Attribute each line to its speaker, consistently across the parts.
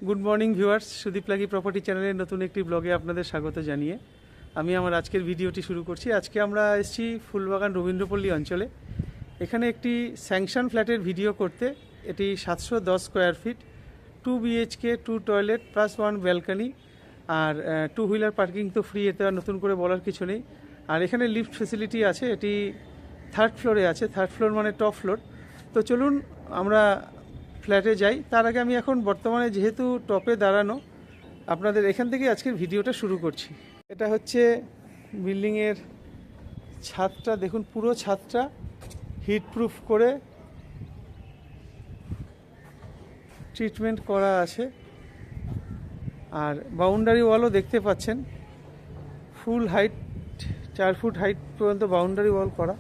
Speaker 1: Good morning viewers, Sudip লাগি property চ্যানেলের নতুন একটি ব্লগে আপনাদের স্বাগত জানিয়ে আমি আমার আজকের ভিডিওটি শুরু করছি। আজকে আমরা এসেছি ফুলবাগান রবীন্দ্রপল্লী অঞ্চলে। এখানে একটি স্যাংশন ফ্ল্যাটের ভিডিও করতে। এটি 710 square feet, 2 BHK, 2 toilet plus 1 balcony, আর 2 হুইলার পার্কিং তো ফ্রি, এতে আর নতুন করে বলার কিছু নেই। আর এখানে লিফট ফেসিলিটি আছে। এটি 3rd ফ্লোরে আছে, 3rd ফ্লোর মানে টপ ফ্লোর। তো চলুন আমরা ফ্ল্যাটে যাই। তার আগে আমি এখন বর্তমানে যেহেতু টপে দাঁড়ানো, আপনাদের এখান থেকে আজকের ভিডিওটা শুরু করছি। এটা হচ্ছে বিল্ডিংয়ের ছাদটা, দেখুন পুরো ছাদটা হিটপ্রুফ করে ট্রিটমেন্ট করা আছে। আর বাউন্ডারি ওয়ালও দেখতে পাচ্ছেন, ফুল হাইট 4 ফুট হাইট পর্যন্ত বাউন্ডারি ওয়াল করা।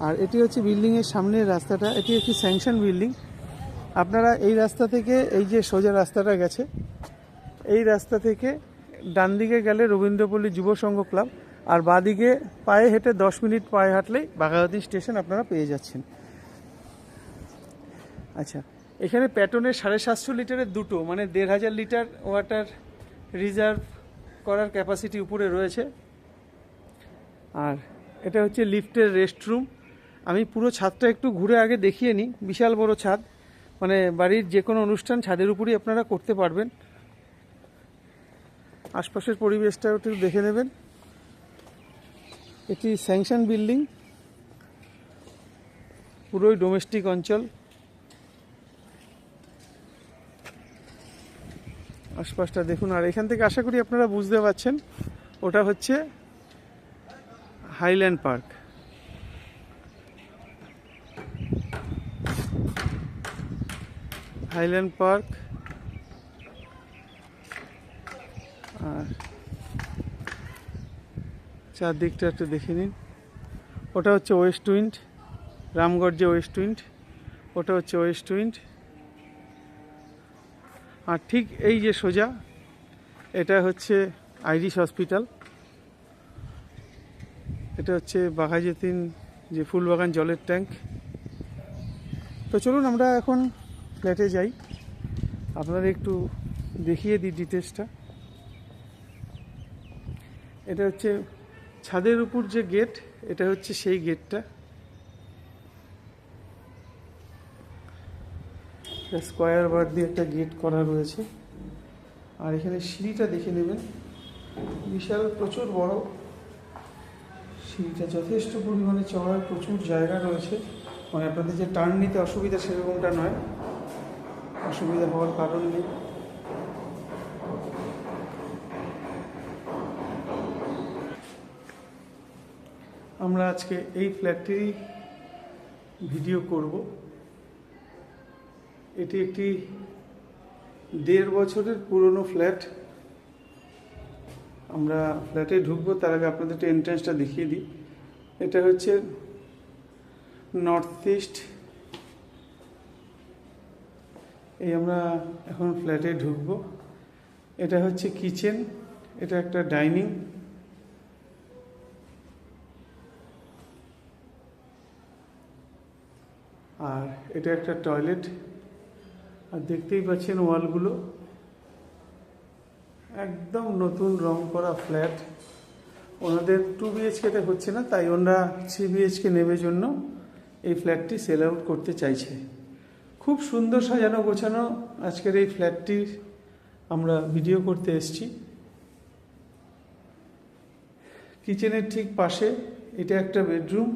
Speaker 1: আর এটি হচ্ছে বিল্ডিংয়ের সামনের রাস্তাটা। এটি একটি স্যাংশন বিল্ডিং। আপনারা এই রাস্তা থেকে, এই যে সোজা রাস্তাটা গেছে, এই রাস্তা থেকে ডান দিকে গেলে রবীন্দ্রপল্লী যুব সংঘ ক্লাব, আর বাঁদিকে পায়ে হেঁটে 10 মিনিট পায়ে হাঁটলেই বাঘাযতীন স্টেশন আপনারা পেয়ে যাচ্ছেন। আচ্ছা, এখানে প্যাটনের 750 লিটারের দুটো, মানে 1500 লিটার ওয়াটার রিজার্ভ করার ক্যাপাসিটি উপরে রয়েছে। আর এটা হচ্ছে লিফটের রেস্টরুম। আমি পুরো ছাদটা একটু ঘুরে আগে দেখিয়ে নিই। বিশাল বড় ছাদ, মানে বাড়ির যে কোনো অনুষ্ঠান ছাদের উপরই আপনারা করতে পারবেন। আশপাশের পরিবেশটাও একটু দেখে নেবেন। এটি স্যাংশন বিল্ডিং, পুরোই ডোমেস্টিক অঞ্চল। আশপাশটা দেখুন। আর এখান থেকে আশা করি আপনারা বুঝতে পারছেন, ওটা হচ্ছে হাইল্যান্ড পার্ক। Highland Park. আর চারদিকটা একটু দেখে নিন। ওটা হচ্ছে West Wind, Ramgarh West Wind, ওটা হচ্ছে ওয়েস্ট উইন্ড। আর ঠিক এই যে সোজা, এটা হচ্ছে আইরিশ হসপিটাল। এটা হচ্ছে বাঘাযতীন যে ফুলবাগান জলের ট্যাঙ্ক। তো চলুন আমরা এখন ফ্ল্যাটে যাই, আপনাদের একটু দেখিয়ে দিই ডিটেলসটা। এটা হচ্ছে ছাদের উপর যে গেট, এটা হচ্ছে সেই গেটটা। স্কোয়ার বার দিয়ে একটা গেট করা রয়েছে। আর এখানে সিঁড়িটা দেখে নেবেন, বিশাল প্রচুর বড় সিঁড়িটা, যথেষ্ট পরিমাণে চড়ার প্রচুর জায়গা রয়েছে। মানে আপনাদের যে টার্ন নিতে অসুবিধা সেরকমটা নয়, অসুবিধা হওয়ার কারণ নেই। আমরা আজকে এই ফ্ল্যাটটিরই ভিডিও করব। এটি একটি 1.5 বছরের পুরনো ফ্ল্যাট। আমরা ফ্ল্যাটে ঢুকবো তার আগে আপনাদের একটু এন্ট্রান্সটা দেখিয়ে দিই। এটা হচ্ছে নর্থ ইস্ট। এই আমরা এখন ফ্ল্যাটে ঢুকবো। এটা হচ্ছে কিচেন, এটা একটা ডাইনিং, আর এটা একটা টয়লেট। আর দেখতেই পাচ্ছেন ওয়ালগুলো একদম নতুন রং করা ফ্ল্যাট। ওনাদের 2 বিএইচকেতে হচ্ছে না, তাই ওনারা 3 বিএইচকে নেবে জন্য এই ফ্ল্যাটটি সেল আউট করতে চাইছে। খুব সুন্দর সাজানো গোছানো আজকের এই ফ্ল্যাটটির আমরা ভিডিও করতে এসেছি। কিচেনের ঠিক পাশে এটা একটা বেডরুম,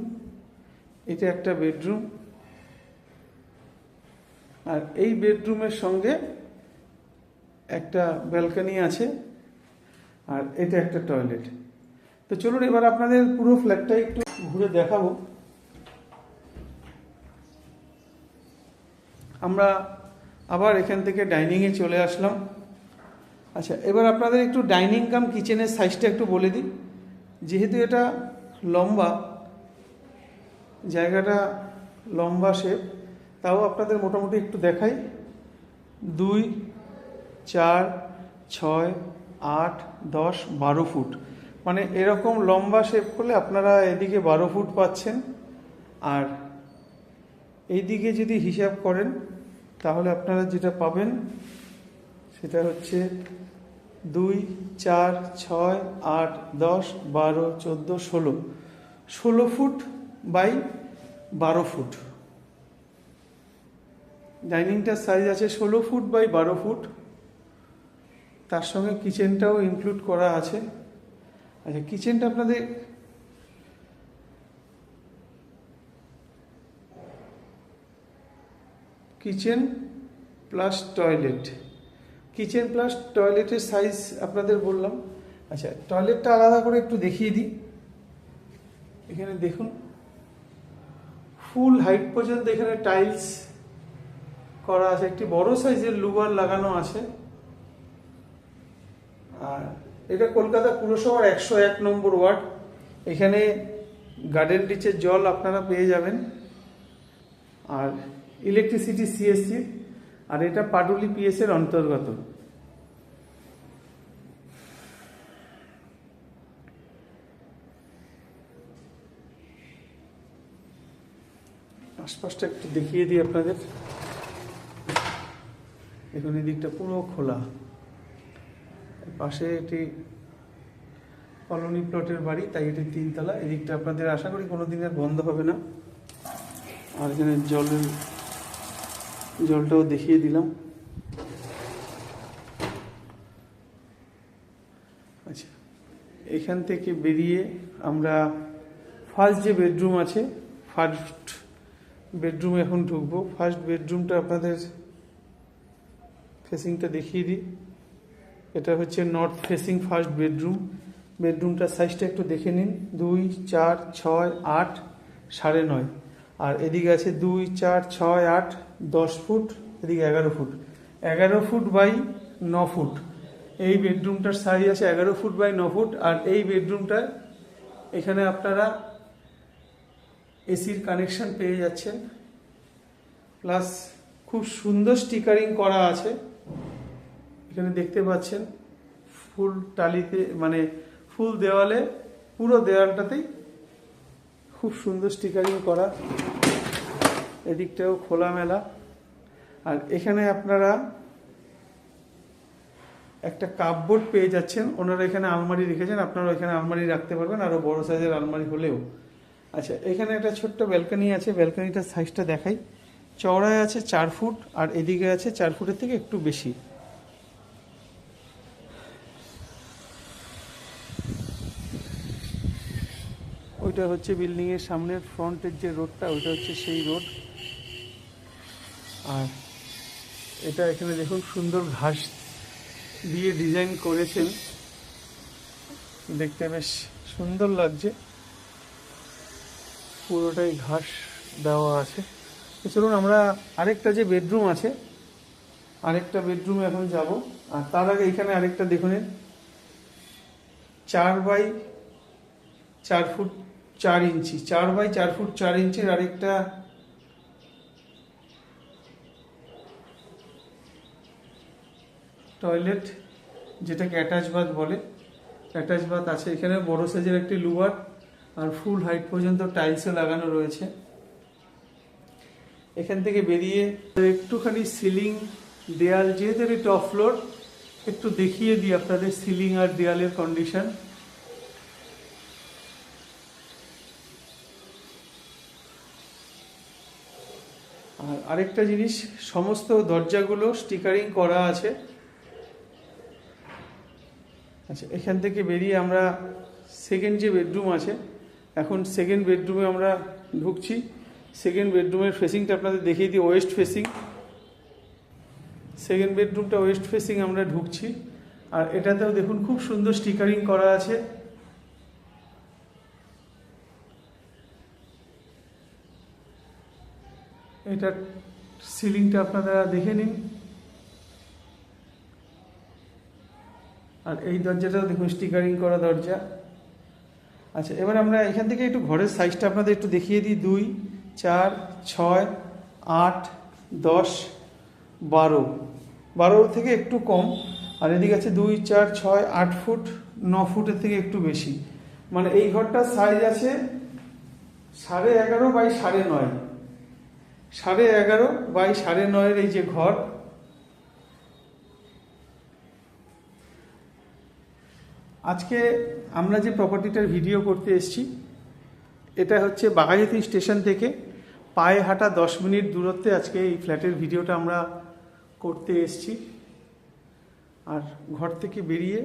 Speaker 1: এটা একটা বেডরুম, আর এই বেডরুমের সঙ্গে একটা ব্যালকনি আছে, আর এটা একটা টয়লেট। তো চলুন এবার আপনাদের পুরো ফ্ল্যাটটা একটু ঘুরে দেখাবো। আমরা আবার এখান থেকে ডাইনিংয়ে চলে আসলাম। আচ্ছা, এবার আপনাদের একটু ডাইনিং কাম কিচেনের সাইজটা একটু বলে দিই। যেহেতু এটা লম্বা, জায়গাটা লম্বা শেপ, তাও আপনাদের মোটামুটি একটু দেখাই। 2, 4, 6, 8, 10, 12 ফুট, মানে এরকম লম্বা শেপ করলে আপনারা এদিকে 12 ফুট পাচ্ছেন। আর এইদিকে যদি হিসাব করেন তাহলে আপনারা যেটা পাবেন সেটা হচ্ছে 2, 4, 6, 8, 10, 12, 14, 16, 16 ফুট বাই 12 ফুট। ডাইনিংটার সাইজ আছে 16 ফুট বাই 12 ফুট। তার সঙ্গে কিচেনটাও ইনক্লুড করা আছে। আচ্ছা, কিচেনটা আপনাদের kitchen plus toilet, kitchen plus টয়লেটের সাইজ আপনাদের বললাম। আচ্ছা, টয়লেটটা আলাদা করে একটু দেখিয়ে দিই। এখানে দেখুন ফুল হাইট পর্যন্ত এখানে টাইলস করা আছে, একটি বড় সাইজের লুবার লাগানো আছে। আর এটা কলকাতা পুরসভার 101 নম্বর ওয়ার্ড। এখানে গার্ডেন রিচের জল আপনারা পেয়ে যাবেন, আর ইলেকট্রিসিটি সিএসসি, আর এটা পাটুলি পিএস এর অন্তর্গত। আশপাশটা একটু দেখিয়ে দিই আপনাদের। দেখুন এই দিকটা পুরো খোলা, পাশে একটি কলোনি প্লটের বাড়ি, তাই এটি 3 তলা। এদিকটা আপনাদের আশা করি কোনো দিন আর বন্ধ হবে না। আর এখানে জলটাও দেখিয়ে দিলাম। আচ্ছা, এখান থেকে বেরিয়ে আমরা ফার্স্ট যে বেডরুম আছে, ফার্স্ট বেডরুমে এখন ঢুকবো। ফার্স্ট বেডরুমটা আপনাদের ফেসিংটা দেখিয়ে দিই। এটা হচ্ছে নর্থ ফেসিং ফার্স্ট বেডরুম। বেডরুমটার সাইজটা একটু দেখে নিন। 2, 4, 6, 8, 9.5। আর এদিকে আছে 2, 4, 6, 8, 10 ফুট, এদিকে 11 ফুট। 11 ফুট বাই 9 ফুট এই বেডরুমটার সাইজ আছে, 11 ফুট বাই 9 ফুট। আর এই বেডরুমটা এখানে আপনারা এসির কানেকশন পেয়ে যাচ্ছেন, প্লাস খুব সুন্দর স্টিকারিং করা আছে। এখানে দেখতে পাচ্ছেন ফুল টালিতে, মানে ফুল দেওয়ালে, পুরো দেওয়ালটাতেই খুব সুন্দর স্টিকারিং করা। এদিকটাও খোলামেলা। আর এখানে আপনারা একটা কাপবোর্ড পেয়ে যাচ্ছেন। ওনারা এখানে আলমারি রেখেছেন, আপনারা এখানে আলমারি রাখতে পারবেন, আরও বড় সাইজের আলমারি হলেও। আচ্ছা, এখানে একটা ছোট্ট ব্যালকনি আছে। ব্যালকনিটার সাইজটা দেখাই। চওড়ায় আছে 4 ফুট, আর এদিকে আছে 4 ফুটের থেকে একটু বেশি। ওইটা হচ্ছে বিল্ডিংয়ের সামনের ফ্রন্টের যে রোডটা, ওইটা হচ্ছে সেই রোড। আর এটা এখানে দেখুন সুন্দর ঘাস দিয়ে ডিজাইন করেছেন, দেখতে বেশ সুন্দর লাগছে। পুরোটাই ঘাস দেওয়া আছে। তো চলুন আমরা আরেকটা যে বেডরুম আছে, আরেকটা বেডরুমে এখন যাব। আর তার আগে এখানে আরেকটা দেখুন, 4 by 4 foot 4 inch, 4 by 4 foot 4 ইঞ্চির আরেকটা টয়লেট, যেটাকে অ্যাটাচ বাথ বলে। অ্যাটাচ বাথ আছে এখানে, বড় সাইজের একটি লুবার, আর ফুল হাইট পর্যন্ত টাইলসও লাগানো রয়েছে। এখান থেকে বেরিয়ে একটুখানি সিলিং, দেয়াল, যেহেতু টপ ফ্লোর, একটু দেখিয়ে দিই আপনাদের সিলিং আর দেয়ালের কন্ডিশন। আর আরেকটা জিনিস, সমস্ত দরজাগুলো স্টিকারিং করা আছে। আচ্ছা, এখান থেকে বেরিয়ে আমরা সেকেন্ড যে বেডরুম আছে, এখন সেকেন্ড বেডরুমে আমরা ঢুকছি। সেকেন্ড বেডরুমের ফেসিংটা আপনাদের দেখিয়ে দিই, ওয়েস্ট ফেসিং। সেকেন্ড বেডরুমটা ওয়েস্ট ফেসিং আমরা ঢুকছি। আর এটাতেও দেখুন খুব সুন্দর স্টিকারিং করা আছে। এটা সিলিংটা আপনারা দেখে নিন। আর এই দরজাটাও দেখুন স্টিকারিং করা দরজা। আচ্ছা, এবার আমরা এখান থেকে একটু ঘরের সাইজটা আপনাদের একটু দেখিয়ে দিই। 2, 4, 6, 8, 10, 12 থেকে একটু কম। আর এদিকে আছে 2, 4, 6, 8 ফুট, 9 ফুটের থেকে একটু বেশি। মানে এই ঘরটার সাইজ আছে 11.5 বাই 9.5। 11.5 বাই 9.5 এই যে ঘর, আজকে আমরা যে প্রপার্টিটার ভিডিও করতে এসেছি এটা হচ্ছে বাঘাযতীন স্টেশন থেকে পায়ে হাঁটা 10 মিনিট দূরত্বে আজকে এই ফ্ল্যাটের ভিডিওটা আমরা করতে এসেছি। আর ঘর থেকে বেরিয়ে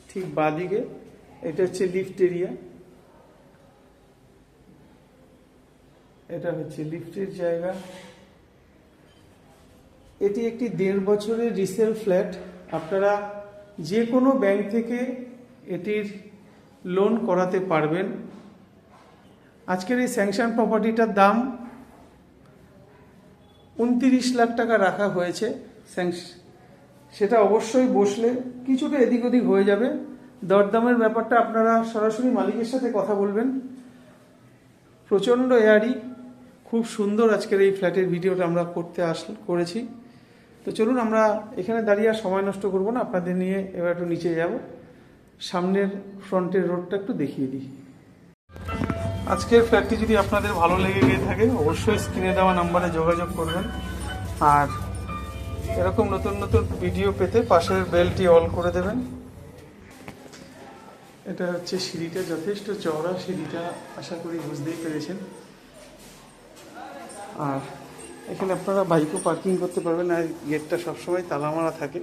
Speaker 1: ঠিক বাঁদিকে এটা হচ্ছে লিফট এরিয়া, এটা হচ্ছে লিফটের জায়গা। এটি একটি 1.5 বছরের রিসেল ফ্ল্যাট। আপনারা যে কোনো ব্যাংক থেকে এটির লোন করাতে পারবেন। আজকের এই স্যাংশন প্রপার্টিটার দাম 29 লাখ টাকা রাখা হয়েছে। সেটা অবশ্যই বসলে কিছুটা এদিক ওদিক হয়ে যাবে। দরদামের ব্যাপারটা আপনারা সরাসরি মালিকের সাথে কথা বলবেন। প্রচণ্ড এয়ারি, খুব সুন্দর আজকের এই ফ্ল্যাটের ভিডিওটা আমরা করেছি। তো চলুন, আমরা এখানে দাঁড়িয়ে আর সময় নষ্ট করব না, আপনাদের নিয়ে এবার একটু নিচে যাব, সামনের ফ্রন্টের রোডটা একটু দেখিয়ে দিই। আজকের ফ্ল্যাটটি যদি আপনাদের ভালো লেগে গিয়ে থাকে অবশ্যই স্ক্রিনে দেওয়া নাম্বারে যোগাযোগ করবেন। আর এরকম নতুন নতুন ভিডিও পেতে পাশের বেলটি অল করে দেবেন। এটা হচ্ছে সিঁড়িটা, যথেষ্ট চওড়া সিঁড়িটা, আশা করি বুঝতেই পেরেছেন। আর এখানে আপনারা বাইকও পার্কিং করতে পারবেন, আর গেটটা সবসময় তালা মারা থাকে।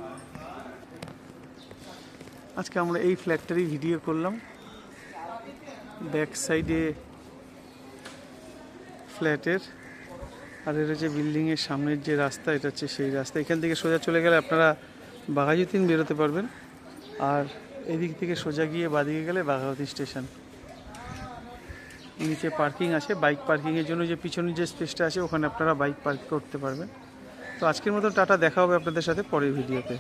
Speaker 1: আজকে আমরা এই ফ্ল্যাটটারই ভিডিও করলাম। ব্যাক সাইডে ফ্ল্যাটের, আর এটা হচ্ছে বিল্ডিংয়ের সামনের যে রাস্তা, এটা হচ্ছে সেই রাস্তা। এখান থেকে সোজা চলে গেলে আপনারা বাঘাযতীন বেরোতে পারবেন। আর এদিক থেকে সোজা গিয়ে বাদিকে গেলে বাঘাযতীন স্টেশন। নিচে পার্কিং আছে, বাইক পার্কিংয়ের জন্য যে পিছনের যে স্পেসটা আছে ওখানে আপনারা বাইক পার্ক করতে পারবেন। তো আজকের মতো টাটা, দেখা হবে আপনাদের সাথে পরের ভিডিওতে।